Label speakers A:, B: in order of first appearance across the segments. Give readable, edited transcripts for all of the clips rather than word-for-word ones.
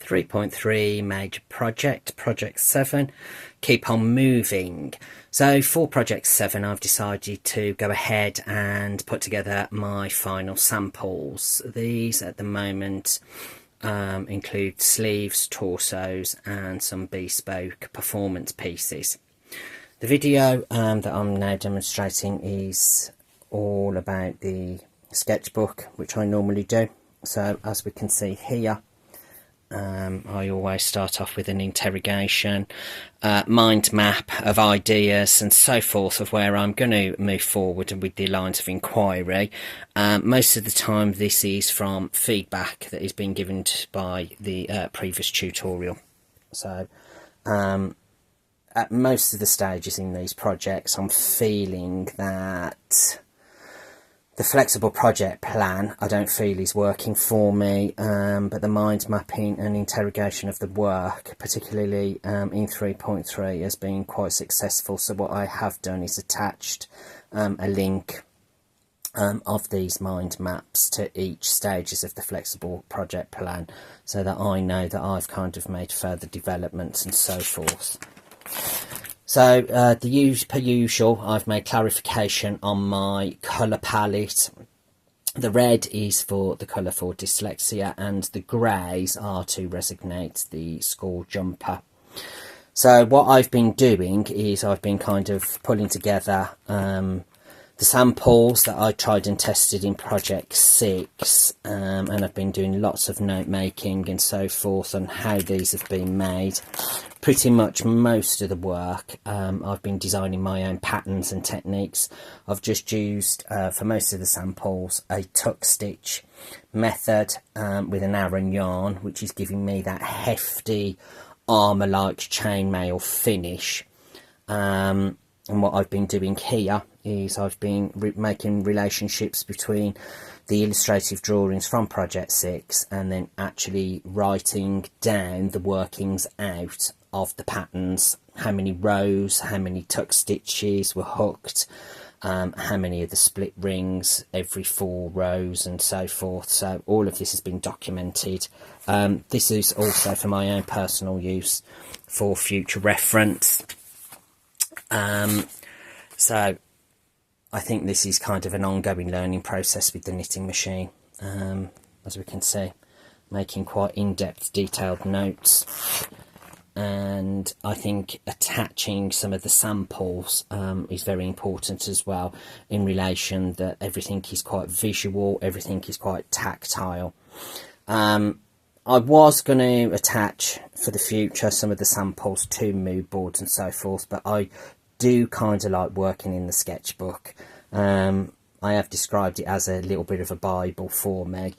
A: 3.3 major project 7, keep on moving. So for project 7 I've decided to go ahead and put together my final samples. These at the moment include sleeves, torsos and some bespoke performance pieces. The video that I'm now demonstrating is all about the sketchbook, which I normally do. So as we can see here, I always start off with an interrogation, mind map of ideas and so forth of where I'm going to move forward with the lines of inquiry. Most of the time this is from feedback that is being given by the previous tutorial. So at most of the stages in these projects I'm feeling that the flexible project plan I don't feel is working for me, but the mind mapping and interrogation of the work, particularly in 3.3, has been quite successful. So what I have done is attached a link of these mind maps to each stages of the flexible project plan, so that I know that I've kind of made further developments and so forth. So per usual, I've made clarification on my colour palette. The red is for the colour for dyslexia and the greys are to resonate the school jumper. So what I've been doing is I've been kind of pulling together the samples that I tried and tested in project 6, and I've been doing lots of note making and so forth on how these have been made. Pretty much most of the work I've been designing my own patterns and techniques. I've just used for most of the samples a tuck stitch method with an Aran yarn, which is giving me that hefty armour like chainmail finish. And what I've been doing here is I've been making relationships between the illustrative drawings from project 6 and then actually writing down the workings out of the patterns, how many rows, how many tuck stitches were hooked, how many of the split rings every 4 rows and so forth. So all of this has been documented. This is also for my own personal use for future reference. So I think this is kind of an ongoing learning process with the knitting machine, as we can see, making quite in-depth detailed notes. And I think attaching some of the samples is very important as well, in relation that everything is quite visual, everything is quite tactile. I was going to attach for the future some of the samples to mood boards and so forth, but I do kind of like working in the sketchbook. I have described it as a little bit of a Bible for me,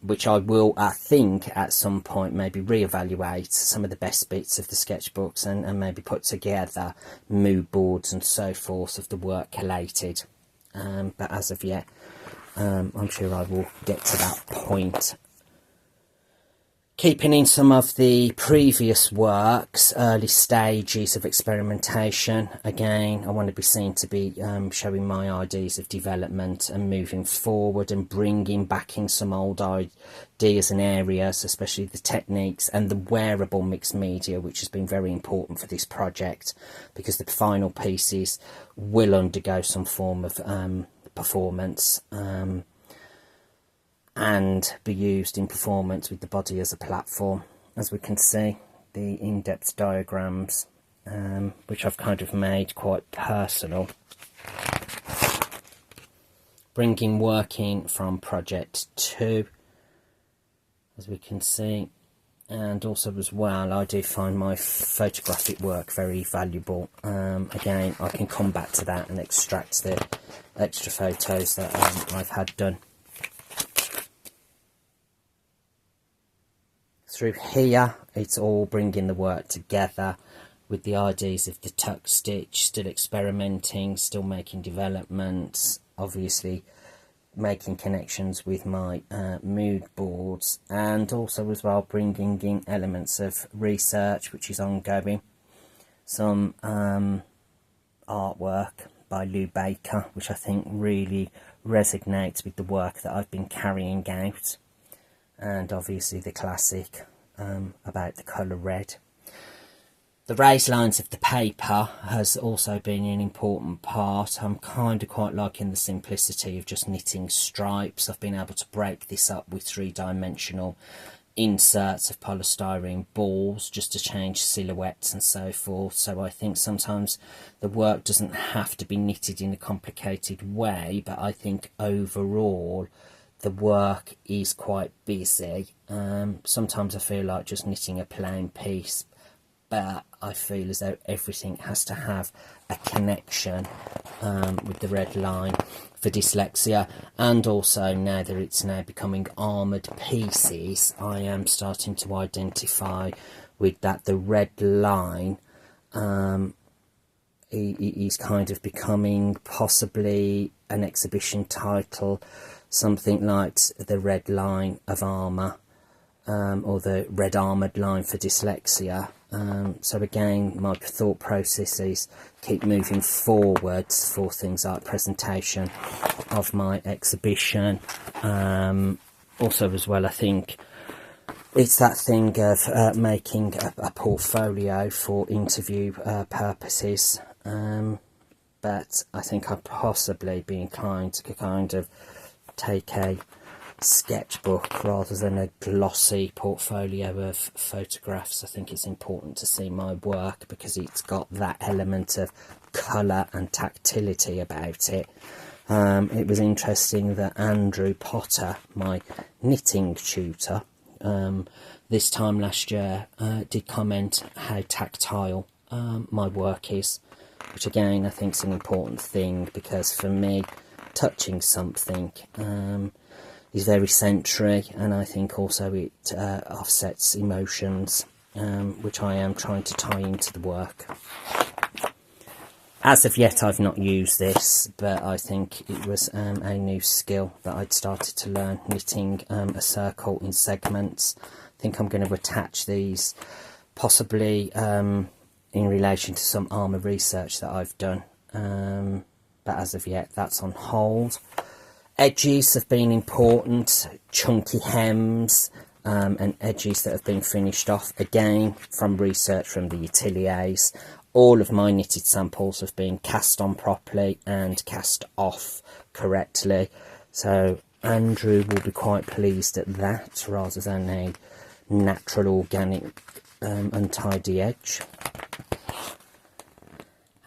A: which I will, I think, at some point maybe reevaluate some of the best bits of the sketchbooks and maybe put together mood boards and so forth of the work collated. But as of yet, I'm sure I will get to that point. Keeping in some of the previous works, early stages of experimentation, again, I want to be seen to be showing my ideas of development and moving forward and bringing back in some old ideas and areas, especially the techniques and the wearable mixed media, which has been very important for this project, because the final pieces will undergo some form of performance. And be used in performance with the body as a platform. As we can see, the in-depth diagrams, which I've kind of made quite personal, bringing working from project 2, as we can see. And also as well, I do find my photographic work very valuable. Again, I can come back to that and extract the extra photos that I've had done. Through here, it's all bringing the work together with the ideas of the tuck stitch, still experimenting, still making developments, obviously making connections with my mood boards, and also as well bringing in elements of research which is ongoing. Some artwork by Lou Baker, which I think really resonates with the work that I've been carrying out. And obviously the classic about the colour red. The raised lines of the paper has also been an important part. I'm kind of quite liking the simplicity of just knitting stripes. I've been able to break this up with 3-dimensional inserts of polystyrene balls just to change silhouettes and so forth. So I think sometimes the work doesn't have to be knitted in a complicated way, but I think overall the work is quite busy. Sometimes I feel like just knitting a plain piece, but I feel as though everything has to have a connection with the red line for dyslexia. And also now that it's now becoming armoured pieces, I am starting to identify with that the red line is kind of becoming possibly an exhibition title, something like the red line of armour, or the red armoured line for dyslexia. So again, my thought processes keep moving forwards for things like presentation of my exhibition. Also as well, I think it's that thing of making a portfolio for interview purposes, but I think I'd possibly be inclined to kind of take a sketchbook rather than a glossy portfolio of photographs. I think it's important to see my work because it's got that element of colour and tactility about it. It was interesting that Andrew Potter, my knitting tutor, this time last year did comment how tactile my work is, which again I think is an important thing, because for me touching something is very sensory, and I think also it offsets emotions, which I am trying to tie into the work. As of yet I've not used this, but I think it was a new skill that I'd started to learn, knitting a circle in segments. I think I'm going to attach these possibly in relation to some armour research that I've done, but as of yet that's on hold. Edges have been important, chunky hems, and edges that have been finished off, again from research from the ateliers. All of my knitted samples have been cast on properly and cast off correctly, so Andrew will be quite pleased at that, rather than a natural organic untidy edge.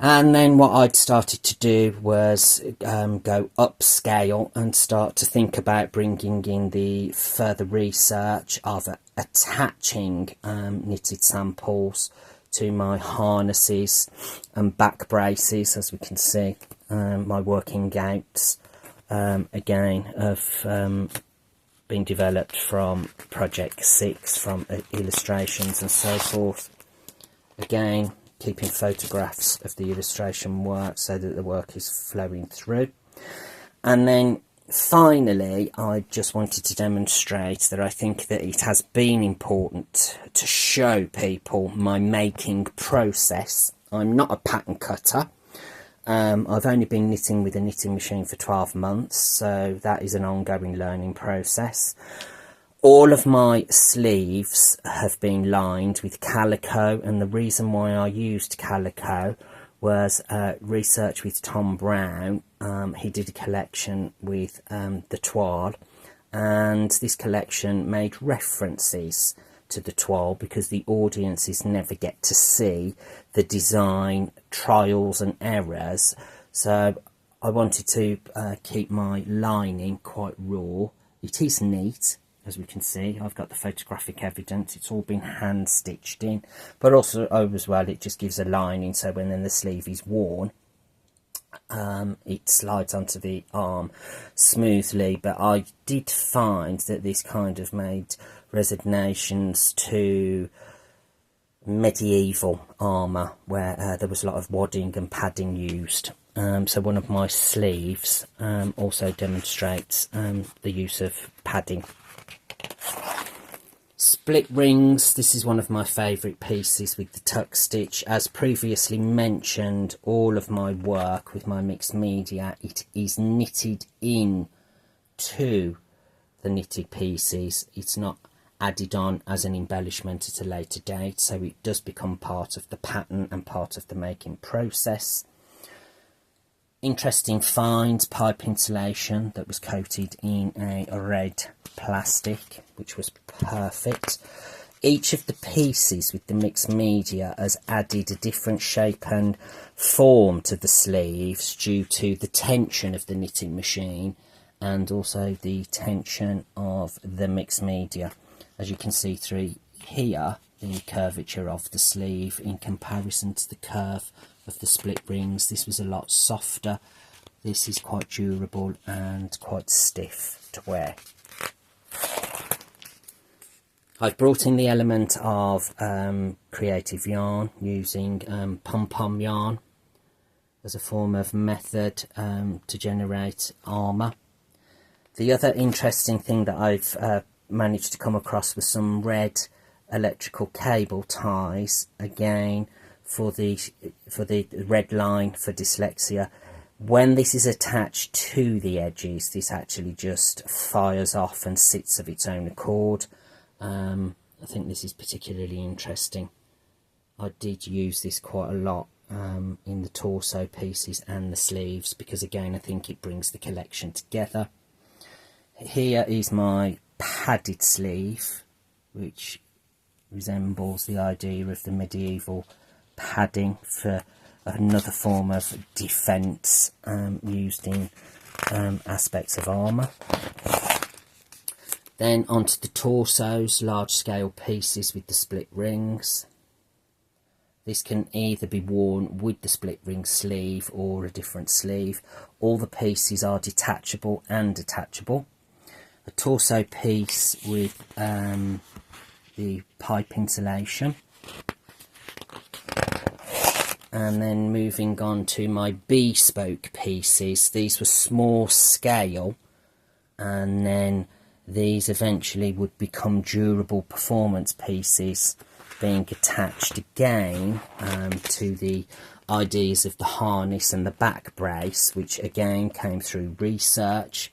A: And then what I'd started to do was go upscale and start to think about bringing in the further research of attaching knitted samples to my harnesses and back braces. As we can see, my working gouts again have been developed from Project 6, from illustrations and so forth. Again, keeping photographs of the illustration work so that the work is flowing through. And then finally I just wanted to demonstrate that I think that it has been important to show people my making process. I'm not a pattern cutter. I've only been knitting with a knitting machine for 12 months, so that is an ongoing learning process. All of my sleeves have been lined with calico, and the reason why I used calico was research with Tom Brown. He did a collection with the toile, and this collection made references to the toile because the audiences never get to see the design trials and errors. So I wanted to keep my lining quite raw. It is neat. As we can see, I've got the photographic evidence. It's all been hand stitched in, but also as well it just gives a lining, so when then the sleeve is worn, it slides onto the arm smoothly. But I did find that this kind of made resignations to medieval armour, where there was a lot of wadding and padding used. So one of my sleeves also demonstrates the use of padding. Split rings, this is one of my favourite pieces with the tuck stitch. As previously mentioned, all of my work with my mixed media, it is knitted in to the knitted pieces. It's not added on as an embellishment at a later date, so it does become part of the pattern and part of the making process. Interesting find, pipe insulation that was coated in a red plastic, which was perfect. Each of the pieces with the mixed media has added a different shape and form to the sleeves due to the tension of the knitting machine and also the tension of the mixed media. As you can see through here, the curvature of the sleeve in comparison to the curve of the split rings. This was a lot softer. This is quite durable and quite stiff to wear. I've brought in the element of creative yarn using pom-pom yarn as a form of method to generate armour. The other interesting thing that I've managed to come across was some red electrical cable ties, again for the red line for dyslexia. When this is attached to the edges, this actually just fires off and sits of its own accord. I think this is particularly interesting. I did use this quite a lot in the torso pieces and the sleeves, because again I think it brings the collection together. Here is my padded sleeve, which resembles the idea of the medieval padding for another form of defence used in aspects of armour. Then onto the torsos, large scale pieces with the split rings. This can either be worn with the split ring sleeve or a different sleeve. All the pieces are detachable and attachable. A torso piece with the pipe insulation. And then moving on to my bespoke pieces. These were small scale, and then these eventually would become durable performance pieces, being attached again to the ideas of the harness and the back brace, which again came through research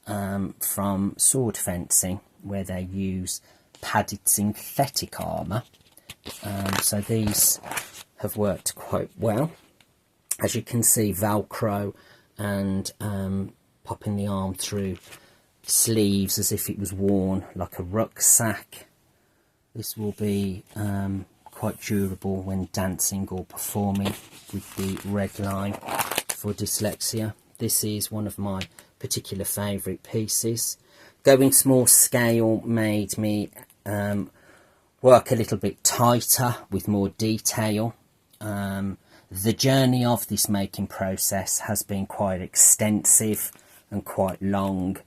A: from sword fencing, where they use padded synthetic armour. So these have worked quite well. As you can see, Velcro and popping the arm through sleeves as if it was worn like a rucksack. This will be quite durable when dancing or performing with the red line for dyslexia. This is one of my particular favourite pieces. Going small scale made me work a little bit tighter with more detail. The journey of this making process has been quite extensive and quite long,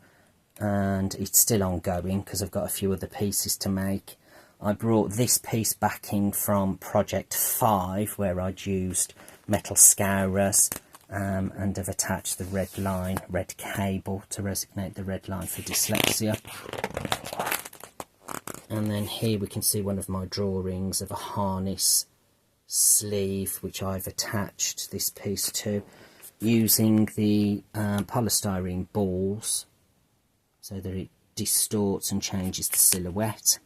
A: and it's still ongoing because I've got a few other pieces to make. I brought this piece back in from Project 5, where I'd used metal scourers and have attached the red cable to resonate the red line for dyslexia. And then here we can see one of my drawings of a harness sleeve, which I've attached this piece to using the polystyrene balls so that it distorts and changes the silhouette.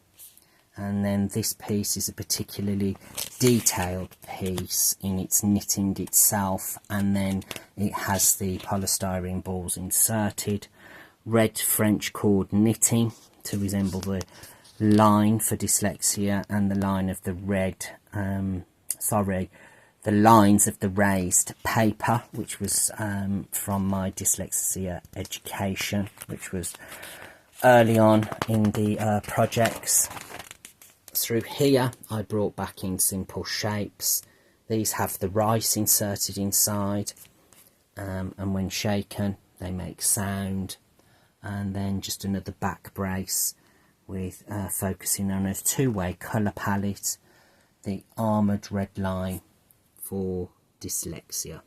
A: And then this piece is a particularly detailed piece in its knitting itself, and then it has the polystyrene balls inserted. Red French cord knitting to resemble the line for dyslexia, and the line of the red the lines of the raised paper, which was from my dyslexia education, which was early on in the projects. Through here I brought back in simple shapes. These have the rice inserted inside, and when shaken they make sound. And then just another back brace with focusing on a two-way colour palette, the armoured red line for dyslexia.